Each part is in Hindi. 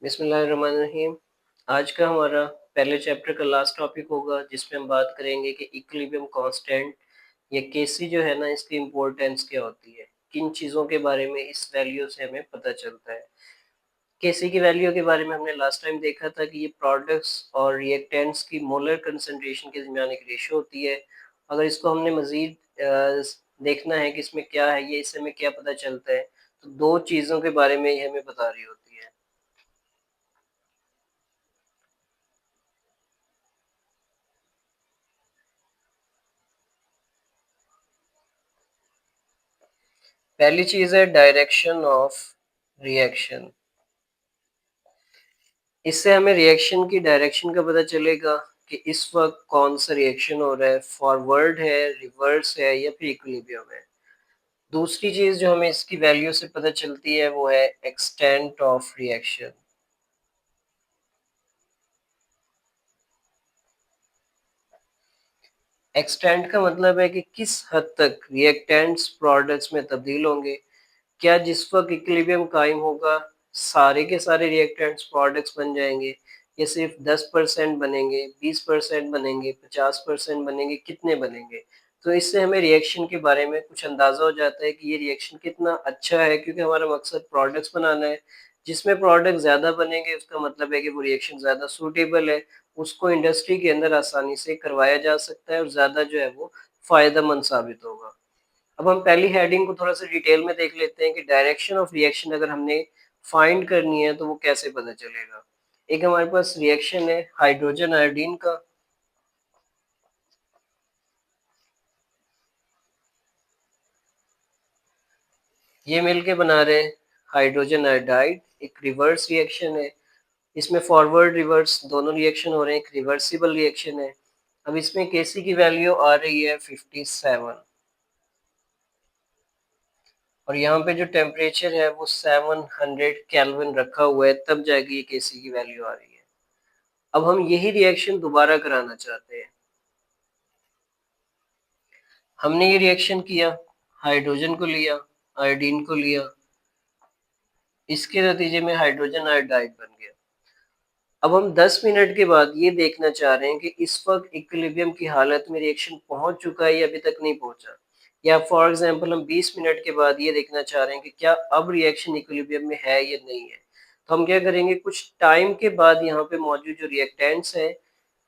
बिस्मिल्लाहिर्रहमानिर्रहीम। आज का हमारा पहले चैप्टर का लास्ट टॉपिक होगा जिसमें हम बात करेंगे कि इक्विलिब्रियम कांस्टेंट या केसी जो है ना इसकी इम्पोर्टेंस क्या होती है, किन चीज़ों के बारे में इस वैल्यू से हमें पता चलता है। केसी की वैल्यू के बारे में हमने लास्ट टाइम देखा था कि ये प्रोडक्ट्स और रिएक्टेंट्स की मोलर कंसंट्रेशन के दरमियान एक रेशो होती है। अगर इसको हमने मज़ीद देखना है कि इसमें क्या है, ये इससे हमें क्या पता चलता है, तो दो चीज़ों के बारे में ये हमें बता रही होती है। पहली चीज है डायरेक्शन ऑफ रिएक्शन। इससे हमें रिएक्शन की डायरेक्शन का पता चलेगा कि इस वक्त कौन सा रिएक्शन हो रहा है, फॉरवर्ड है, रिवर्स है या फिर इक्विलिब्रियम है। दूसरी चीज जो हमें इसकी वैल्यू से पता चलती है वो है एक्सटेंट ऑफ रिएक्शन। एक्सटेंट का मतलब है कि किस हद तक रिएक्टेंट्स प्रोडक्ट्स में तब्दील होंगे। क्या जिस वक्त इक्विलिब्रियम कायम होगा सारे के सारे रिएक्टेंट्स प्रोडक्ट्स बन जाएंगे, या सिर्फ 10% बनेंगे, 20% बनेंगे, 50% बनेंगे, कितने बनेंगे। तो इससे हमें रिएक्शन के बारे में कुछ अंदाजा हो जाता है कि ये रिएक्शन कितना अच्छा है, क्योंकि हमारा मकसद प्रोडक्ट्स बनाना है। जिसमें प्रोडक्ट ज़्यादा बनेंगे उसका मतलब है कि वो रिएक्शन ज़्यादा सूटेबल है, उसको इंडस्ट्री के अंदर आसानी से करवाया जा सकता है और ज़्यादा जो है वो फ़ायदेमंद साबित होगा। अब हम पहली हेडिंग को थोड़ा सा डिटेल में देख लेते हैं कि डायरेक्शन ऑफ रिएक्शन अगर हमने फाइंड करनी है तो वो कैसे पता चलेगा। एक हमारे पास रिएक्शन है हाइड्रोजन आयोडीन का। ये मिलके बना रहे हैं हाइड्रोजन आयोडाइड। एक रिवर्स रिएक्शन है, इसमें फॉरवर्ड रिवर्स दोनों रिएक्शन हो रहे हैं, एक रिवर्सिबल रिएक्शन है। अब इसमें केसी की वैल्यू आ रही है 57 और यहाँ पे जो टेम्परेचर है वो 700 केल्विन रखा हुआ है, तब जाके ये केसी की वैल्यू आ रही है। अब हम यही रिएक्शन दोबारा कराना चाहते हैं। हमने ये रिएक्शन किया, हाइड्रोजन को लिया, आयोडीन को लिया, इसके नतीजे में हाइड्रोजन आयोडाइड बन गया। अब हम 10 मिनट के बाद ये देखना चाह रहे हैं कि इस वक्त इक्विलिब्रियम की हालत में रिएक्शन पहुंच चुका है या अभी तक नहीं पहुंचा। या फॉर एग्जांपल हम 20 मिनट के बाद ये देखना चाह रहे हैं कि क्या अब रिएक्शन इक्विलिब्रियम में है या नहीं है। तो हम क्या करेंगे, कुछ टाइम के बाद यहाँ पे मौजूद जो रिएक्टेंट्स हैं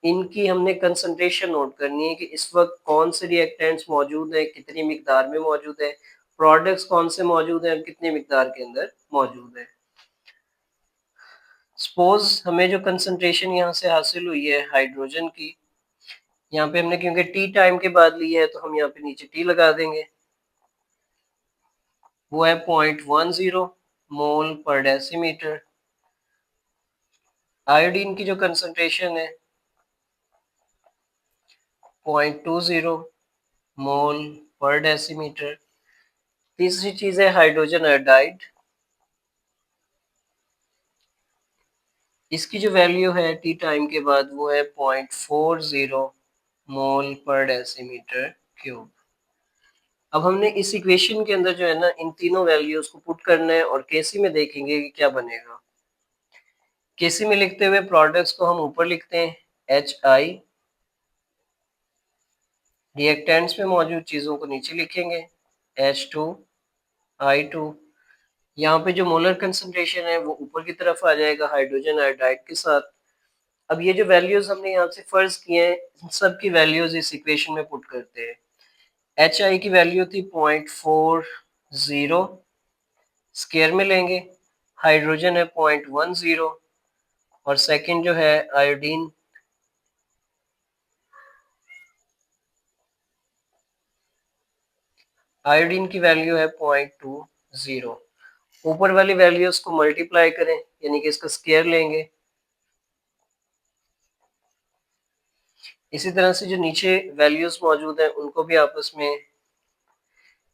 इनकी हमने कंसंट्रेशन नोट करनी है कि इस वक्त कौन से रिएक्टेंट्स मौजूद हैं, कितनी मिकदार में मौजूद है, प्रोडक्ट्स कौन से मौजूद हैं और कितनी मिकदार के अंदर मौजूद है। सपोज हमें जो कंसंट्रेशन यहाँ से हासिल हुई है हाइड्रोजन की, यहाँ पे हमने क्योंकि टी टाइम के बाद ली है तो हम यहाँ पे नीचे टी लगा देंगे। वो है 0.10 मोल पर डेसीमीटर। आयोडीन की जो कंसंट्रेशन है 0.20 मोल पर डेसीमीटर। तीसरी चीज है हाइड्रोजन आयोडाइड। इसकी जो वैल्यू है टी टाइम के बाद वो है 0.40 मोल पर डेसीमीटर क्यूब। अब हमने इस इक्वेशन के अंदर जो है ना इन तीनों वैल्यूज को पुट करना है और केसी में देखेंगे कि क्या बनेगा। केसी में लिखते हुए प्रोडक्ट्स को हम ऊपर लिखते हैं एच आई, रिएक्टेंट्स में मौजूद चीजों को नीचे लिखेंगे H2 I2। यहाँ पे जो मोलर कंसंट्रेशन है वो ऊपर की तरफ आ जाएगा हाइड्रोजन आयोडाइड के साथ। अब ये जो वैल्यूज हमने यहाँ से फर्ज किए हैं इन सब की वैल्यूज इस इक्वेशन में पुट करते हैं। एच आई की वैल्यू थी 0.40, स्केयर में लेंगे। हाइड्रोजन है 0.10 और सेकंड जो है आयोडीन, आयोडीन की वैल्यू है 0.20। ऊपर वाली वैल्यूज को मल्टीप्लाई करें यानी कि इसका स्केयर लेंगे। इसी तरह से जो नीचे वैल्यूज मौजूद हैं उनको भी आपस में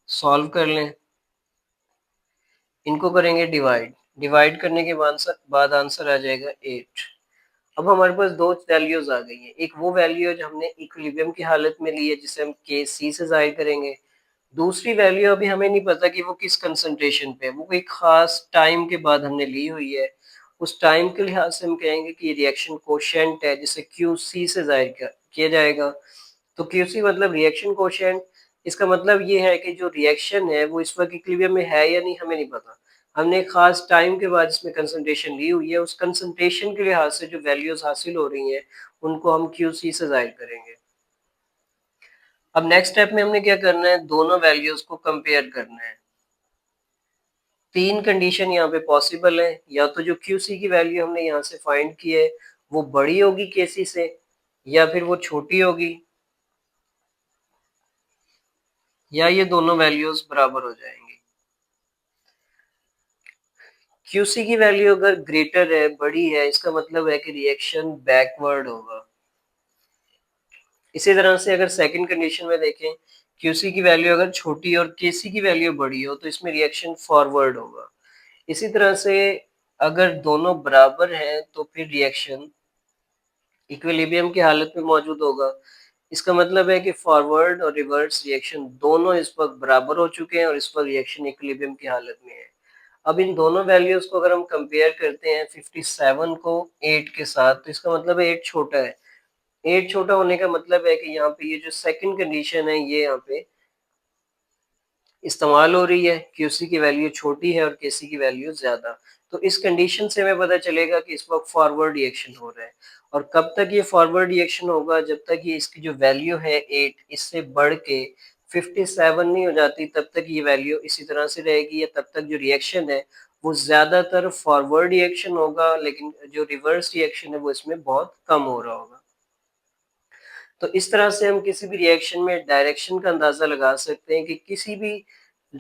सॉल्व कर लें। इनको करेंगे डिवाइड, डिवाइड करने के बाद आंसर आ जाएगा 8। अब हमारे पास दो वैल्यूज आ गई हैं। एक वो वैल्यू है जो हमने इक्विलिब्रियम की हालत में ली है जिसे हम के सी से जाहिर करेंगे। दूसरी वैल्यू अभी हमें नहीं पता कि वो किस कंसंट्रेशन पे है, वो कोई खास टाइम के बाद हमने ली हुई है उस टाइम के लिहाज से हम कहेंगे कि रिएक्शन कोशेंट है जिसे क्यूसी से ज़ाहिर किया जाएगा। तो क्यूसी मतलब रिएक्शन कोशेंट, इसका मतलब ये है कि जो रिएक्शन है वो इस वक्त इक्विलिब्रियम में है या नहीं हमें नहीं पता। हमने एक खास टाइम के बाद इसमें कंसंट्रेशन ली हुई है, उस कंसंट्रेशन के लिहाज से जो वैल्यूज हासिल हो रही हैं उनको हम क्यूसी से जाहिर करेंगे। अब नेक्स्ट स्टेप में हमने क्या करना है, दोनों वैल्यूज को कंपेयर करना है। तीन कंडीशन यहाँ पे पॉसिबल है, या तो जो क्यूसी की वैल्यू हमने यहाँ से फाइंड की है वो बड़ी होगी केसी से, या फिर वो छोटी होगी, या ये दोनों वैल्यूज बराबर हो जाएंगी। क्यूसी की वैल्यू अगर ग्रेटर है, बड़ी है, इसका मतलब है कि रिएक्शन बैकवर्ड होगा। इसी तरह से अगर सेकंड कंडीशन में देखें, क्यूसी की वैल्यू अगर छोटी और केसी की वैल्यू बड़ी हो तो इसमें रिएक्शन फॉरवर्ड होगा। इसी तरह से अगर दोनों बराबर हैं तो फिर रिएक्शन इक्विलिब्रियम की हालत में मौजूद होगा। इसका मतलब है कि फॉरवर्ड और रिवर्स रिएक्शन दोनों इस वक्त बराबर हो चुके हैं और इस वक्त रिएक्शन इक्विलिब्रियम की हालत में है। अब इन दोनों वैल्यूज को अगर हम कंपेयर करते हैं 57 को 8 के साथ, तो इसका मतलब है 8 छोटा है। 8 छोटा होने का मतलब है कि यहाँ पे ये जो सेकंड कंडीशन है ये यहाँ पे इस्तेमाल हो रही है, क्यूसी की वैल्यू छोटी है और केसी की वैल्यू ज्यादा। तो इस कंडीशन से हमें पता चलेगा कि इस वक्त फॉरवर्ड रिएक्शन हो रहा है। और कब तक ये फॉरवर्ड रिएक्शन होगा, जब तक ये इसकी जो वैल्यू है 8 इससे बढ़ के 57 नहीं हो जाती, तब तक ये वैल्यू इसी तरह से रहेगी, या तब तक जो रिएक्शन है वो ज्यादातर फॉरवर्ड रिएक्शन होगा, लेकिन जो रिवर्स रिएक्शन है वो इसमें बहुत कम हो रहा होगा। तो इस तरह से हम किसी भी रिएक्शन में डायरेक्शन का अंदाजा लगा सकते हैं कि किसी भी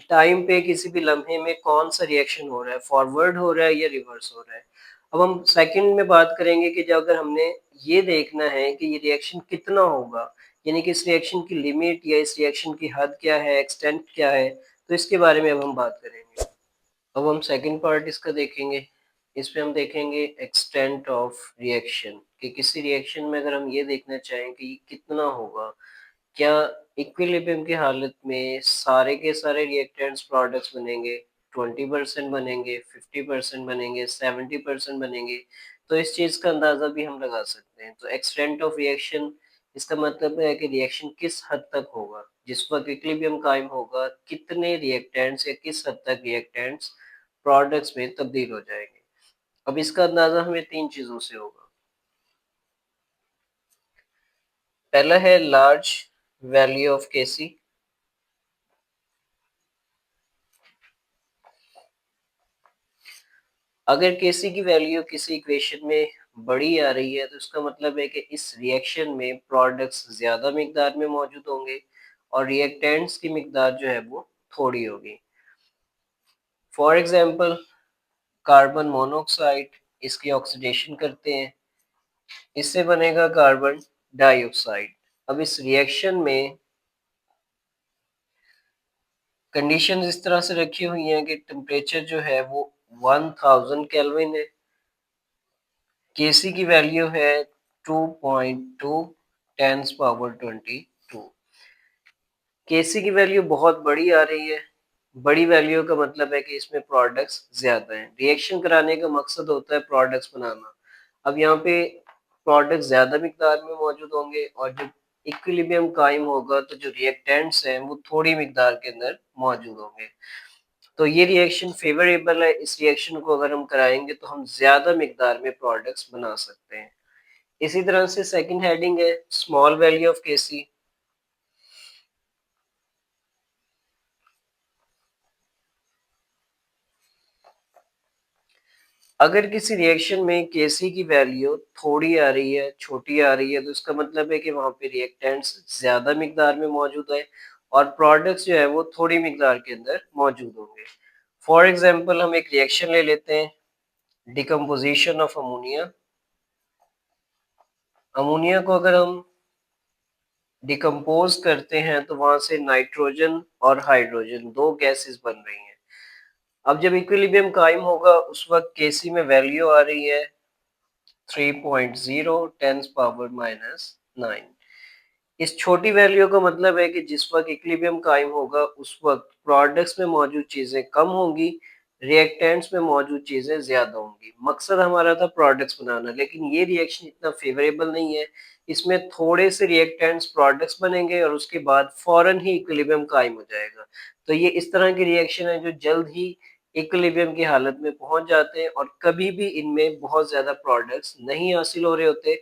टाइम पे, किसी भी लम्हे में कौन सा रिएक्शन हो रहा है, फॉरवर्ड हो रहा है या रिवर्स हो रहा है। अब हम सेकंड में बात करेंगे कि जब अगर हमने ये देखना है कि ये रिएक्शन कितना होगा, यानी कि इस रिएक्शन की लिमिट या इस रिएक्शन की हद क्या है, एक्सटेंट क्या है, तो इसके बारे में अब हम बात करेंगे। अब हम सेकंड पार्ट इसका देखेंगे। इसमें हम देखेंगे एक्सटेंट ऑफ रिएक्शन, कि किसी रिएक्शन में अगर हम ये देखना चाहें कि ये कितना होगा, क्या इक्विलिब्रियम की हालत में सारे के सारे रिएक्टेंट्स प्रोडक्ट्स बनेंगे, 20% बनेंगे, 50% बनेंगे, 70% बनेंगे। तो इस चीज़ का अंदाज़ा भी हम लगा सकते हैं। तो एक्सटेंट ऑफ रिएक्शन, इसका मतलब है कि रिएक्शन किस हद तक होगा, जिस वक्त इक्विलिब्रियम कायम होगा कितने रिएक्टेंट्स या किस हद तक रिएक्टेंट्स प्रोडक्ट्स में तब्दील हो जाएंगे। अब इसका अंदाज़ा हमें तीन चीज़ों से होगा। पहला है लार्ज वैल्यू ऑफ केसी। अगर केसी की वैल्यू किसी इक्वेशन में बड़ी आ रही है तो इसका मतलब है कि इस रिएक्शन में प्रोडक्ट्स ज्यादा मिकदार में मौजूद होंगे और रिएक्टेंट्स की मिकदार जो है वो थोड़ी होगी। फॉर एग्जांपल कार्बन मोनोऑक्साइड, इसकी ऑक्सीडेशन करते हैं, इससे बनेगा कार्बन डाइऑक्साइड। अब इस रिएक्शन में कंडीशन इस तरह से रखी हुई हैं कि टेम्परेचर जो है वो 1000 केल्विन है, केसी की वैल्यू है 2.2 टेंस पावर 22। केसी की वैल्यू बहुत बड़ी आ रही है। बड़ी वैल्यू का मतलब है कि इसमें प्रोडक्ट्स ज्यादा हैं। रिएक्शन कराने का मकसद होता है प्रोडक्ट्स बनाना। अब यहाँ पे प्रोडक्ट्स ज्यादा मिकदार में मौजूद होंगे और जब इक्विलिब्रियम कायम होगा तो जो रिएक्टेंट्स हैं वो थोड़ी मिकदार के अंदर मौजूद होंगे। तो ये रिएक्शन फेवरेबल है। इस रिएक्शन को अगर हम कराएंगे तो हम ज्यादा मिकदार में प्रोडक्ट्स बना सकते हैं। इसी तरह से सेकंड हेडिंग है स्मॉल वैल्यू ऑफ केसी। अगर किसी रिएक्शन में केसी की वैल्यू थोड़ी आ रही है, छोटी आ रही है, तो इसका मतलब है कि वहां पे रिएक्टेंट्स ज्यादा मिकदार में मौजूद है और प्रोडक्ट्स जो है वो थोड़ी मिकदार के अंदर मौजूद होंगे। फॉर एग्जांपल हम एक रिएक्शन ले लेते हैं, डिकम्पोजिशन ऑफ अमोनिया। अमोनिया को अगर हम डिकम्पोज करते हैं तो वहां से नाइट्रोजन और हाइड्रोजन दो गैसेस बन रही हैं। अब जब इक्विलिब्रियम कायम होगा उस वक्त केसी में वैल्यू आ रही है 3.0 टेंस पावर माइनस 9। इस छोटी वैल्यू का मतलब है कि जिस वक्त इक्विलिब्रियम कायम होगा उस वक्त प्रोडक्ट्स में मौजूद चीजें कम होंगी, रिएक्टेंट्स में मौजूद चीजें ज्यादा होंगी। मकसद हमारा था प्रोडक्ट्स बनाना, लेकिन ये रिएक्शन इतना फेवरेबल नहीं है। इसमें थोड़े से रिएक्टेंट्स प्रोडक्ट्स बनेंगे और उसके बाद फौरन ही इक्विलिब्रियम कायम हो जाएगा। तो ये इस तरह की रिएक्शन है जो जल्द ही इक्विलिब्रियम की हालत में पहुंच जाते हैं, और कभी भी इनमें बहुत ज्यादा प्रोडक्ट्स नहीं हासिल हो रहे होते।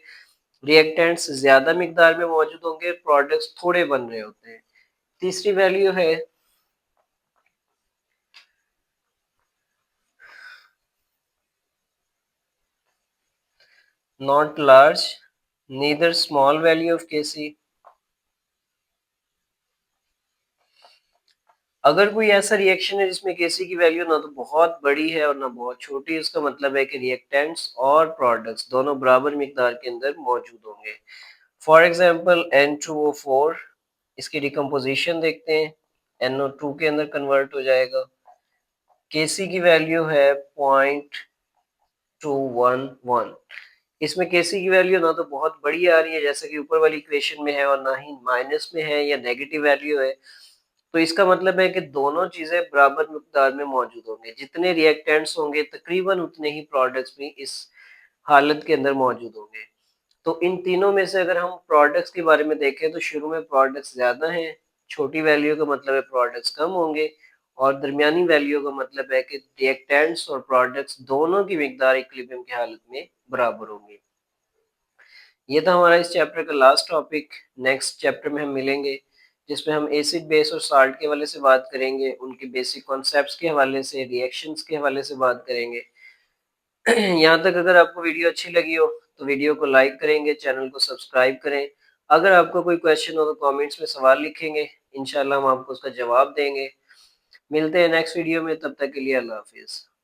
रिएक्टेंट्स ज्यादा मिकदार में मौजूद होंगे, प्रोडक्ट्स थोड़े बन रहे होते हैं। तीसरी वैल्यू है not large, neither small value of Kc। अगर कोई ऐसा रिएक्शन है जिसमें Kc की वैल्यू ना तो बहुत बड़ी है और ना बहुत छोटी है, इसका मतलब है कि रिएक्टेंट्स और प्रोडक्ट्स दोनों बराबर मिकदार के अंदर मौजूद होंगे। फॉर एग्जांपल N2O4, इसकी डिकम्पोजिशन देखते हैं, NO2 के अंदर कन्वर्ट हो जाएगा। Kc की वैल्यू है 0.211। इसमें Kc की वैल्यू ना तो बहुत बड़ी आ रही है जैसे कि ऊपर वाली इक्वेशन में है, और ना ही माइनस में है या नेगेटिव वैल्यू है। तो इसका मतलब है कि दोनों चीजें बराबर मिकदार में मौजूद होंगे। जितने रिएक्टेंट्स होंगे तकरीबन उतने ही प्रोडक्ट्स भी इस हालत के अंदर मौजूद होंगे। तो इन तीनों में से अगर हम प्रोडक्ट्स के बारे में देखें तो शुरू में प्रोडक्ट्स ज्यादा हैं, छोटी वैल्यू का मतलब है प्रोडक्ट्स कम होंगे, और दरमियानी वैल्यू का मतलब है कि रिएक्टेंट्स और प्रोडक्ट्स दोनों की मिकदार इक्विलिब्रियम की हालत में बराबर होंगी। ये था हमारा इस चैप्टर का लास्ट टॉपिक। नेक्स्ट चैप्टर में हम मिलेंगे जिसमें हम एसिड बेस और साल्ट के हवाले से बात करेंगे, उनके बेसिक कॉन्सेप्ट्स के हवाले से, रिएक्शंस के हवाले से बात करेंगे। यहाँ तक अगर आपको वीडियो अच्छी लगी हो तो वीडियो को लाइक करेंगे, चैनल को सब्सक्राइब करें। अगर आपको कोई क्वेश्चन हो तो कमेंट्स में सवाल लिखेंगे, इंशाल्लाह हम आपको उसका जवाब देंगे। मिलते हैं नेक्स्ट वीडियो में, तब तक के लिए अल्लाह हाफिज़।